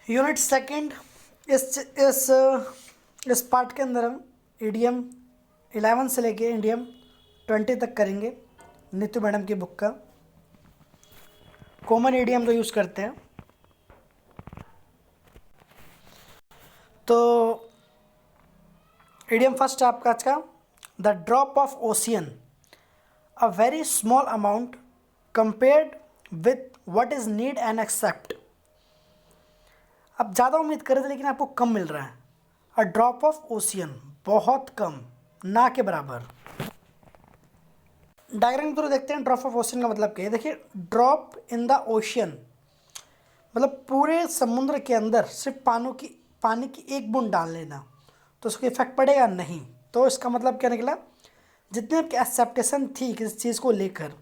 Unit second. इस part के अंदर हम ईडीएम 11 से लेके ईडीएम 20 तक करेंगे। नीतू मैडम की बुक का कॉमन ईडीएम जो यूज़ करते हैं। तो ईडीएम फर्स्ट है आपका आज का, the drop of ocean, a very small amount compared with what is need and accept. आप ज़्यादा उम्मीद कर रहे थे लेकिन आपको कम मिल रहा है। अ ड्रॉप ऑफ ओशियन, बहुत कम, ना के बराबर। डायग्राम थ्रू देखते हैं ड्रॉप ऑफ ओशियन का मतलब क्या है। देखिए, ड्रॉप इन द ओशियन मतलब पूरे समुद्र के अंदर सिर्फ पानी की एक बूंद डाल लेना, तो उसको इफेक्ट पड़ेगा नहीं। तो इसका मतलब क्या निकला, जितनी आपकी एक्सेप्टेशन थी किसी चीज़ को लेकर,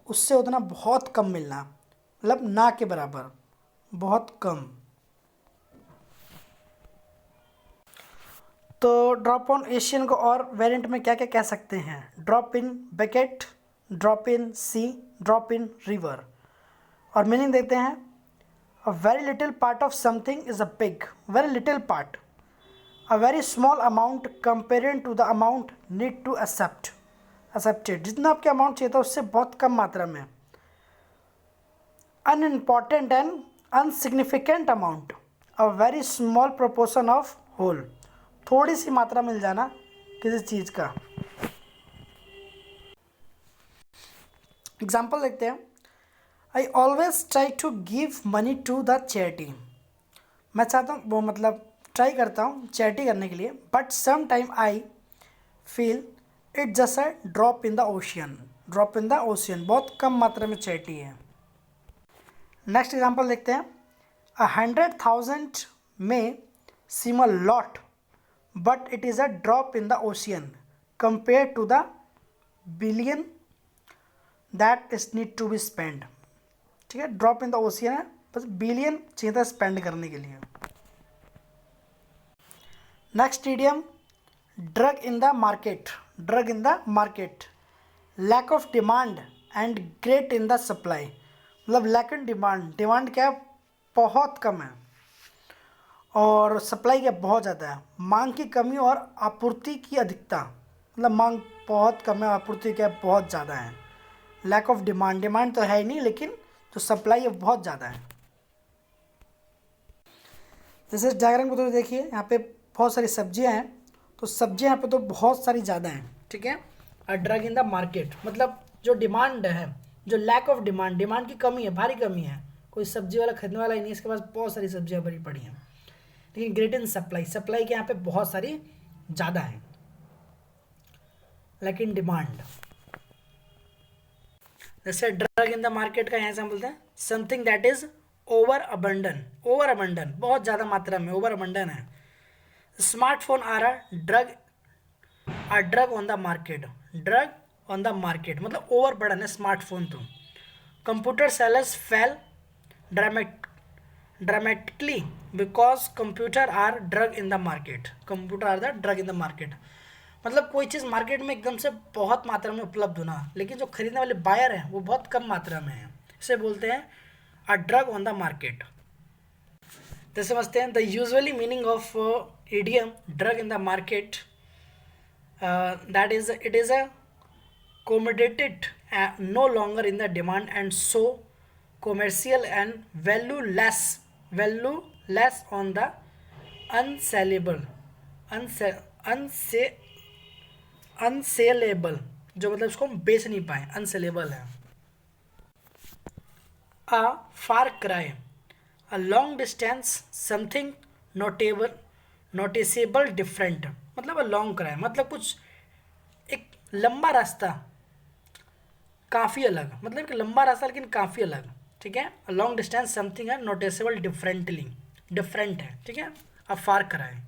उससे उतना बहुत कम मिलना, मतलब ना के बराबर, बहुत कम। तो ड्रॉप ऑन एशियन को और वेरिएंट में क्या क्या कह सकते हैं, drop in bucket, drop in sea, drop in river. और मीनिंग देते हैं, a very little part of something is a big, very little part, a very small amount comparing to the amount need to accepted. जितना आपके amount चाहिए था उससे बहुत कम मात्रा में। Unimportant and insignificant amount, a very small proportion of whole, थोड़ी सी मात्रा मिल जाना किसी चीज़ का। एग्जाम्पल देखते हैं, I always try to give money to the charity. मैं चाहता हूँ वो मतलब ट्राई करता हूँ चैरिटी करने के लिए, but some time I feel it just a drop in the ocean. Drop in the ocean, बहुत कम मात्रा में चैरिटी है। नेक्स्ट एग्जाम्पल देखते हैं, 100,000 में seem a lot but it is a drop in the ocean compare to the billion that is need to be spend. ठीक है, ड्रॉप इन द ओशियन है, बस बिलियन चाहिए था स्पेंड करने के लिए। Next idiom, drug in the market. Drug in the market, lack of demand and great in the supply. मतलब लैक इन डिमांड, डिमांड क्या है, बहुत कम है, और सप्लाई क्या बहुत ज़्यादा है। मांग की कमी और आपूर्ति की अधिकता, मतलब मांग बहुत कम है, आपूर्ति क्या है बहुत ज़्यादा है। लैक ऑफ डिमांड, डिमांड तो है ही नहीं लेकिन जो सप्लाई है बहुत ज़्यादा है। जैसे डायग्राम को तो देखिए, यहाँ पे बहुत सारी सब्जियां हैं, तो सब्जियां यहाँ पे तो बहुत सारी ज़्यादा हैं। ठीक है, a drug in the market मतलब जो डिमांड है, जो लैक ऑफ डिमांड, डिमांड की कमी है, भारी कमी है, कोई सब्जी वाला खरीदने वाला ही नहीं, इसके पास बहुत सारी सब्जियां भरी पड़ी हैं। लेकिन ग्रेट इन सप्लाई, सप्लाई के यहाँ पे बहुत सारी ज़्यादा है, लेकिन डिमांड। जैसे ड्रग इन द मार्केट का यहाँ से हम बोलते हैं something that is over abandon, over abandon बहुत ज़्यादा मात्रा में ओवर अबंडन है। Smartphone a drug on the market, drug on the market मतलब ओवर बर्डन है स्मार्टफोन। तो computer sellers fell dramatically because computer are drug in the market, computer are the drug in the market. मतलब कोई चीज़ market में एकदम से बहुत मात्रा में उपलब्ध होना, लेकिन जो खरीदने वाले बायर हैं वो बहुत कम मात्रा में है, इसे बोलते हैं a drug on the market. तो समझते हैं the usually meaning of idiom drug in the market, that is it is a commoditated no longer in the demand and so commercial and value less on the unsellable unse, unse, unsellable, जो मतलब उसको हम बेच नहीं पाए, unsellable है। A far cry, a long distance something noticeable different, मतलब a long cry मतलब कुछ एक लंबा रास्ता काफ़ी अलग, मतलब कि लंबा रास्ता लेकिन काफ़ी अलग। ठीक है, लॉन्ग डिस्टेंस समथिंग है नोटिसेबल डिफरेंटली, डिफरेंट है। ठीक है, अब फार कराए,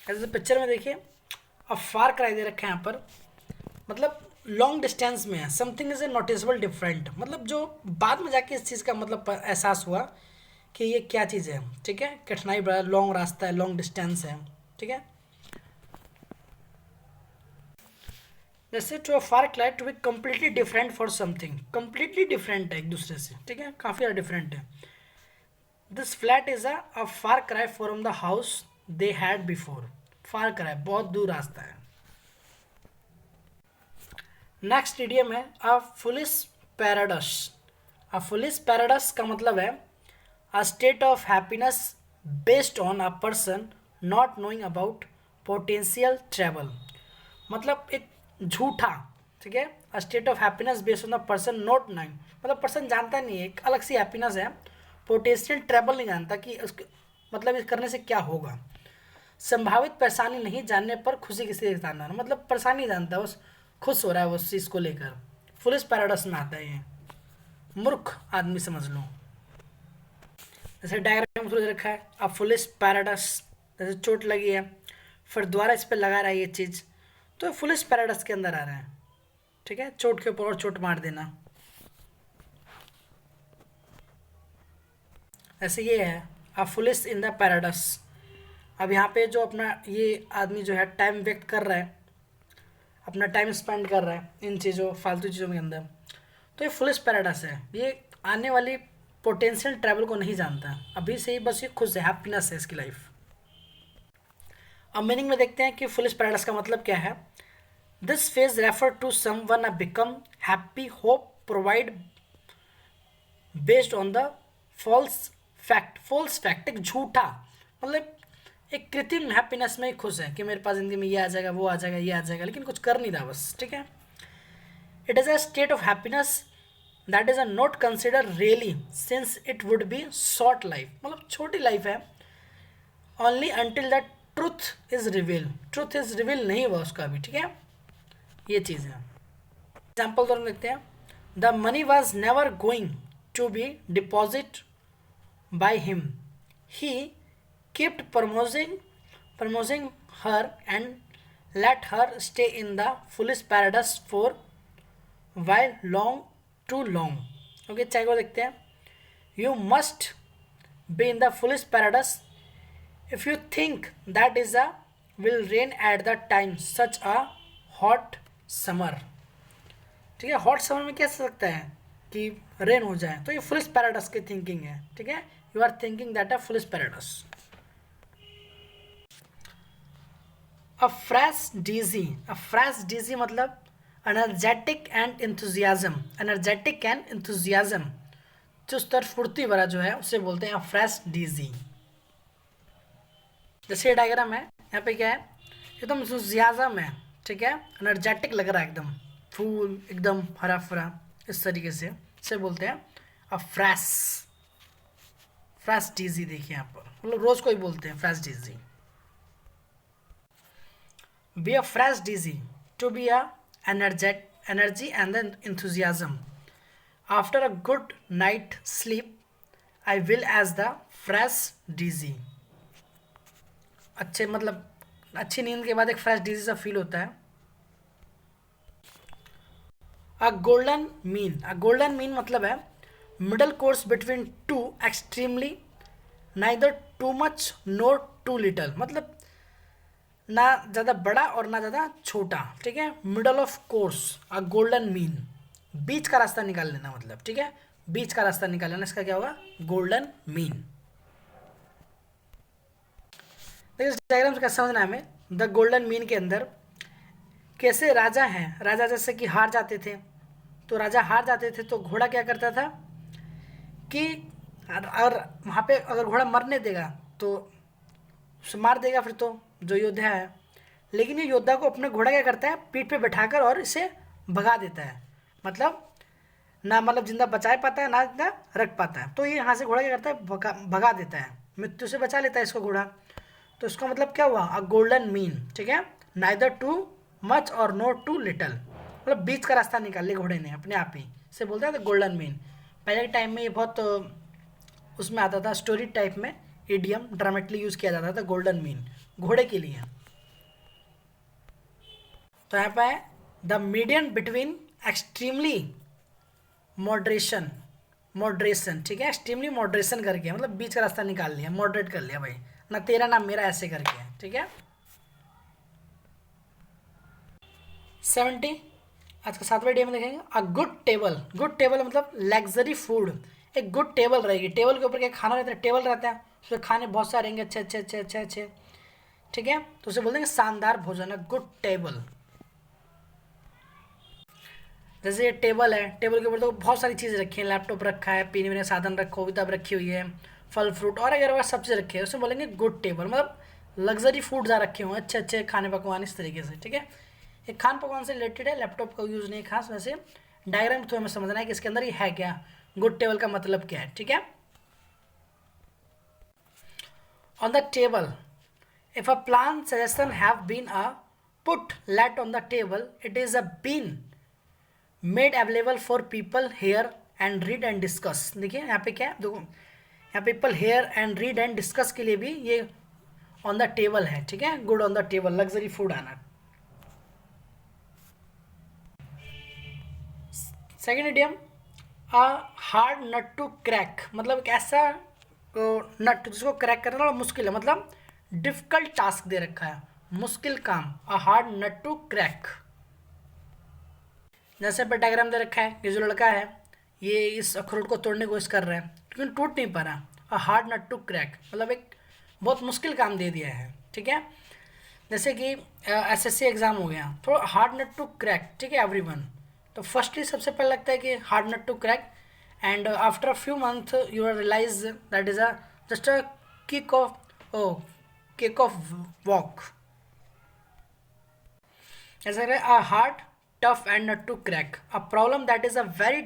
ऐसे पिक्चर में देखिए अब फार कराई दे रखा है यहाँ पर, मतलब लॉन्ग डिस्टेंस में है, something is a noticeable different, मतलब जो बाद में जाके इस चीज़ का मतलब एहसास हुआ कि ये क्या चीज़ है। ठीक है, कठिनाई बड़ा, लॉन्ग रास्ता है, लॉन्ग डिस्टेंस है। ठीक है, जैसे to a far cry to be completely different for something, completely different है एक दूसरे से। ठीक है, काफ़ी ज़्यादा डिफरेंट है। This flat is a far cry from the house they had before. Far cry, बहुत दूर रास्ता है. नेक्स्ट इडियम है अ फुलिश पैराडस. अ फुलिश पैराडस का मतलब है a state of happiness based on a person not knowing about potential travel. मतलब एक झूठा, ठीक है, a state of happiness based on the person not knowing, मतलब पर्सन जानता नहीं है, एक अलग सी हैप्पीनेस है. पोटेंशियल ट्रैवल नहीं जानता कि उसके मतलब इस करने से क्या होगा. संभावित परेशानी नहीं जानने पर खुशी किसी जानना, मतलब परेशानी नहीं जानता, बस खुश हो रहा है उस चीज़ को लेकर. फुलिश पैराडॉक्स में आता है ये. मूर्ख आदमी समझ लो. जैसे डायग्राम में रखा है अब फुलिश पैराडॉक्स, जैसे चोट लगी है फिर दोबारा इस पर लगा रहा है ये चीज़, तो फुलिश पैराडॉक्स के अंदर आ रहा है. ठीक है, चोट के ऊपर और चोट मार देना. ऐसे ये है a foolish in the paradox. अब यहाँ पे जो अपना ये आदमी जो है टाइम व्यक्त कर रहा है, अपना टाइम स्पेंड कर रहा है इन चीज़ों फालतू चीज़ों के अंदर, तो ये फुलिश पैराडॉक्स है. ये आने वाली पोटेंशियल ट्रैवल को नहीं जानता, अभी से ही बस ये खुश है, हैप्पीनेस है इसकी लाइफ. अब मीनिंग में देखते हैं कि फुलिश पैराडॉक्स का मतलब क्या है. This phase refer to someone become happy hope provide based on the false fact. False fact एक झूठा, मतलब एक कृत्रिम हैप्पीनेस में ही खुश है कि मेरे पास ज़िंदगी में ये आ जाएगा, वो आ जाएगा, ये आ जाएगा, लेकिन कुछ कर नहीं रहा बस. ठीक है, it is a state of happiness that is a not consider really since it would be short life. मतलब छोटी लाइफ है, only until the truth is reveal. Truth is reveal नहीं हुआ उसका अभी. ठीक है, ये चीज़ है. एग्जाम्पल तो देखते हैं. The money was never going to be deposit by him. He kept promoting her and let her stay in the foolish paradise for while long too long. Okay, चाहे को देखते हैं. You must be in the foolish paradise if you think that is a will rain at the time such a hot summer. ठीक है, hot summer में क्या सकता है कि रेन हो जाए, तो ये फुलिश पैराडॉक्स की थिंकिंग है. ठीक है, you are thinking that a foolish paradox. A fresh dizzy. A fresh dizzy मतलब energetic and enthusiasm. Energetic and enthusiasm, चुस्त और फुर्ती भरा जो है उसे बोलते हैं फ्रेश डीजी. जैसे ये डायग्राम है, यहाँ पे क्या है, एकदम enthusiasm है. ठीक है, एनर्जेटिक लग रहा है, एकदम फूल एकदम हरा भरा, इस तरीके से इसे बोलते हैं अ फ्रेश डीजी. देखिए यहाँ पर, मतलब रोज को ही बोलते हैं fresh DG. Be a fresh dizzy, to be a energy and then enthusiasm. After a good night sleep, I will as the fresh dizzy. अच्छे मतलब अच्छी नींद के बाद एक फ्रेश डीजी सा फील होता है. A golden mean. A golden mean मतलब है middle course between two extremely, neither too much nor too little. मतलब ना ज़्यादा बड़ा और ना ज़्यादा छोटा. ठीक है, middle of course, a golden mean, बीच का रास्ता निकाल लेना मतलब. ठीक है, बीच का रास्ता निकाल लेना, इसका क्या होगा, गोल्डन मीन. देखिए इस डायग्राम से क्या समझना है हमें. द गोल्डन मीन के अंदर कैसे राजा हैं, राजा जैसे कि हार जाते थे, तो राजा हार जाते थे तो घोड़ा क्या करता था कि अगर वहाँ पे अगर घोड़ा मरने देगा तो उसे मार देगा फिर तो जो योद्धा है, लेकिन ये योद्धा को अपने घोड़ा क्या करता है, पीठ पे बैठाकर और इसे भगा देता है. मतलब ना मतलब जिंदा बचा पाता है ना जिंदा रख पाता है, तो ये यहाँ से घोड़ा क्या करता है, भगा देता है, मृत्यु से बचा लेता है इसको घोड़ा. तो इसका मतलब क्या हुआ, अ गोल्डन मीन. ठीक है, नाइदर टू मच और नो टू लिटल, मतलब बीच का रास्ता निकाल लिया घोड़े ने अपने आप ही, से बोलते हैं गोल्डन मीन. पहले के टाइम में ये बहुत उसमें आता था, स्टोरी टाइप में इडियम ड्रामेटिकली यूज़ किया जाता था गोल्डन मीन घोड़े के लिए. तो यहाँ पे है the median between extremely moderation. ठीक है, एक्सट्रीमली मॉडरेशन करके मतलब बीच का रास्ता निकाल लिया, मॉडरेट कर लिया भाई, ना तेरा ना मेरा ऐसे करके. ठीक है, 70 आज का 7वां डे में देखेंगे. A good table. Good table मतलब लग्जरी फूड एक गुड टेबल रहेगी, टेबल के ऊपर क्या खाना रहता है, टेबल रहता है, उसमें खाने बहुत सारे रहेंगे, अच्छे अच्छे अच्छे अच्छे अच्छे, ठीक है, तो उसे बोल देंगे शानदार भोजन है, गुड टेबल। जैसे ये टेबल है, टेबल के ऊपर तो बहुत सारी चीज़ें रखी हैं, लैपटॉप रखा है, पीने वीने साधन रखो, किताब रखी हुई है, फल फ्रूट और अगर सब चीज़ रखी है, उसमें बोलेंगे गुड टेबल, मतलब लग्जरी फूड ज़्यादा रखे हुए हैं, अच्छे अच्छे खाने पकवान इस तरीके से, ठीक है। एक खान पकवान से रिलेटेड है, लैपटॉप का यूज़ नहीं है खास, वैसे डायग्राम तो हमें समझना है कि इसके अंदर ये है क्या, गुड टेबल का मतलब क्या है, ठीक है। On the table, if a plan suggestion have been a put let on the table, it is a been made available for people hear and read and discuss. देखिए यहाँ पे क्या है, देखो यहाँ people hear and read and discuss के लिए भी ये ऑन द टेबल है, ठीक है, good on the table, luxury food आना। Second idiom, a hard nut to crack, मतलब एक ऐसा नट जिसको क्रैक करना थोड़ा मुश्किल है, मतलब डिफिकल्ट टास्क दे रखा है, मुश्किल काम, a hard nut to crack. जैसे पर डायग्राम दे रखा है, ये जो लड़का है ये इस अखरोट को तोड़ने की कोशिश कर रहा है लेकिन टूट नहीं पा रहा, a hard nut to crack, मतलब एक बहुत मुश्किल काम दे दिया है, ठीक है। जैसे कि एसएससी एग्ज़ाम हो गया, थोड़ा हार्ड नट टू क्रैक, ठीक है एवरीवन। तो फर्स्टली सबसे पहले लगता है कि hard nut to crack, and after a few month you are realize that is a just a kick off kick off walk. ऐसा है, a hard tough and nut to crack, a problem that is a very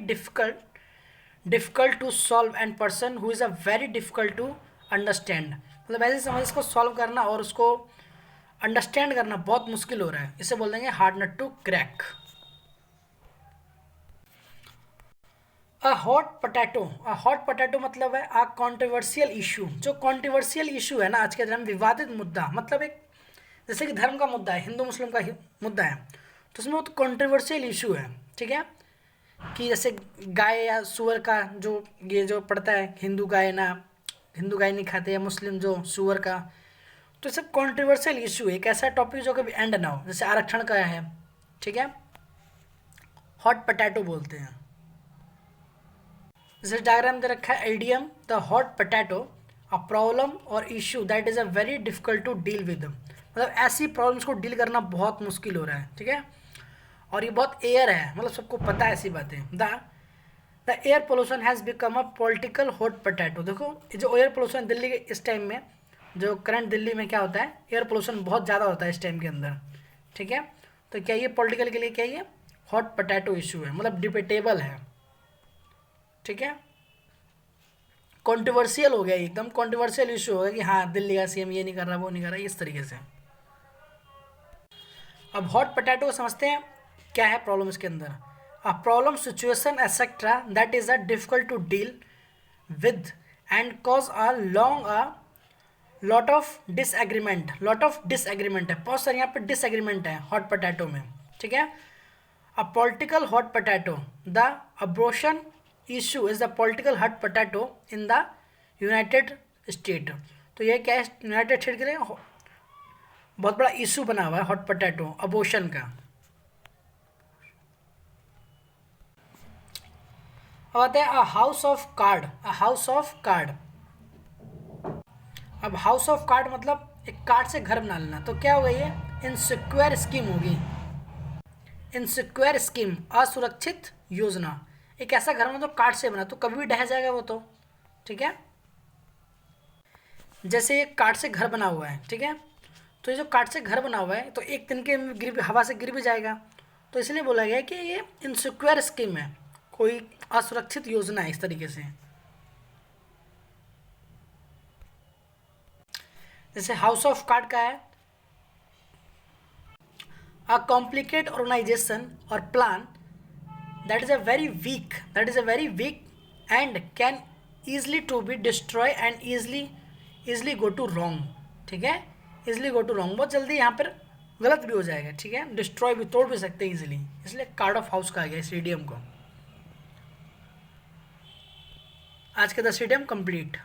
difficult to solve and person who is a very difficult to understand, मतलब ऐसे समझ इसको solve करना और उसको understand करना बहुत मुश्किल हो रहा है, इसे बोल देंगे hard nut to crack. A hot potato मतलब है अ कॉन्ट्रोवर्शियल इशू, जो कॉन्ट्रोवर्शियल इशू है ना आज के दिन में, विवादित मुद्दा, मतलब एक जैसे कि धर्म का मुद्दा है, हिंदू मुस्लिम का मुद्दा है, तो उसमें वो तो कॉन्ट्रोवर्शियल इशू है, ठीक है, कि जैसे गाय या सुअर का जो ये जो पड़ता है, हिंदू गाय नहीं खाते, या मुस्लिम जो सुअर का, तो सब कॉन्ट्रोवर्शियल इशू है, एक ऐसा टॉपिक जो कभी एंड ना हो, जैसे आरक्षण का है, ठीक है, हॉट पोटैटो बोलते हैं। जैसे डायग्राम दे रखा है, idiom the hot potato, a problem और issue that is a very difficult to deal with, मतलब ऐसी प्रॉब्लम्स को डील करना बहुत मुश्किल हो रहा है, ठीक है, और ये बहुत एयर है, मतलब सबको पता है ऐसी बातें। The air pollution has become a political hot potato, देखो ये जो एयर पोल्यूशन दिल्ली के इस टाइम में, जो करंट दिल्ली में क्या होता है, एयर पोल्यूशन बहुत ज़्यादा होता है इस टाइम के अंदर, ठीक है, तो क्या ये पॉलिटिकल के लिए क्या ये हॉट पोटैटो इशू है, मतलब डिबेटेबल है, ठीक है, कॉन्ट्रोवर्शियल हो गया, एकदम कॉन्ट्रोवर्शियल इशू हो गया कि हाँ दिल्ली का सीएम ये नहीं कर रहा, वो नहीं कर रहा, इस तरीके से। अब हॉट पोटैटो को समझते हैं क्या है प्रॉब्लम इसके अंदर, a problem situation etcetera that is a difficult to deal with and cause a long a lot of disagreement है, बहुत सारे यहाँ पे डिसएग्रीमेंट है हॉट पोटैटो में, ठीक है। A political hot potato, the abortion issue is the political hot potato in the United State, तो ये क्या है, यूनाइटेड स्टेट के लिए बहुत बड़ा इशू बना हुआ है हॉट पोटैटो अबॉर्शन का। अब आते हैं अ हाउस ऑफ कार्ड। अब हाउस ऑफ कार्ड मतलब एक कार्ड से घर बना लेना, तो क्या हो गई है, इनसिक्योर स्कीम होगी, इनसिक्योर स्कीम असुरक्षित योजना, एक ऐसा घर में तो कार्ड से बना तो कभी भी ढह जाएगा वो तो, ठीक है। जैसे ये कार्ड से घर बना हुआ है, ठीक है, तो ये जो कार्ड से घर बना हुआ है तो एक दिन के हवा से गिर भी जाएगा, तो इसलिए बोला गया है कि ये इनसिक्योर स्कीम है, कोई असुरक्षित योजना है इस तरीके से। जैसे हाउस ऑफ कार्ड का है, अ कॉम्प्लिकेट ऑर्गेनाइजेशन और plan that is a very weak and can easily to be destroy and easily go to wrong, ठीक है, easily go to wrong, बहुत जल्दी यहाँ पर गलत भी हो जाएगा, ठीक है, डिस्ट्रॉय भी, तोड़ भी सकते हैं इजीली, इसलिए कार्ड ऑफ हाउस कहा गया इस इडियम को। आज का 10 इडियम कंप्लीट।